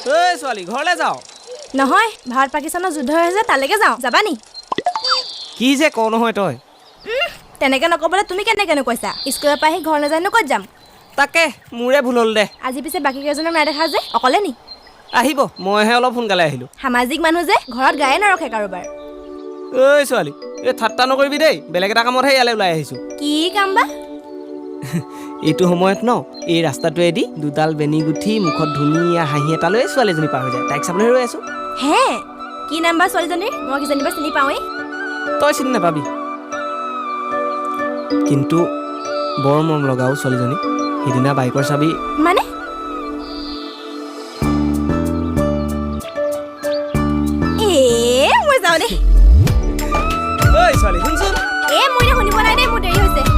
ঐ ছোৱালী ঘৰলৈ যাওঁ নহয় ভাৰত পাকিস্তানৰ যুদ্ধ হৈ আছে তালৈকে যাওঁ যাবা নি কি যে কওঁ নহয় তই তেনেকে নকবলৈ তুমি কেনেকেনো কৈছা স্কুলৰ পৰা আহি ঘৰ নাজানো ক'ত যাম তাকে মোৰে ভুল হ'ল দে আজি পিছে বাকী কেইজনক নাই দেখা যে অকলে নি আহিব মইহে অলপ সোনকালে আহিলোঁ সামাজিক মানুহ যে ঘৰত গায়ে নৰখে কাৰোবাৰ ঐ ছোৱালী এই ঠাট্টা নকৰিবি দেই বেলেগ এটা কামতহে ইয়ালৈ ওলাই আহিছোঁ কি কাম বা এইটো সময়ত ন এই ৰাস্তাটোৱেদি দুডাল বেনী গুঠি মুখত ধুনীয়া হাঁহি এটা লৈ ছোৱালীজনী পাৰ হৈ যায় তাইক চাবলৈ ৰৈ আছোঁ হে কি নাম বা ছোৱালীজনীৰ মই কিজানিবা চিনি পাওঁৱেই তই চিনি নাপাবি কিন্তু বৰ মৰম লগাও ছোৱালীজনী সিদিনা বাইকৰ চাবি মানে মই যাওঁ দেই ঐ ছোৱালী শুনচোন মই শুনিব নাই দেই মোৰ দেৰি হৈছে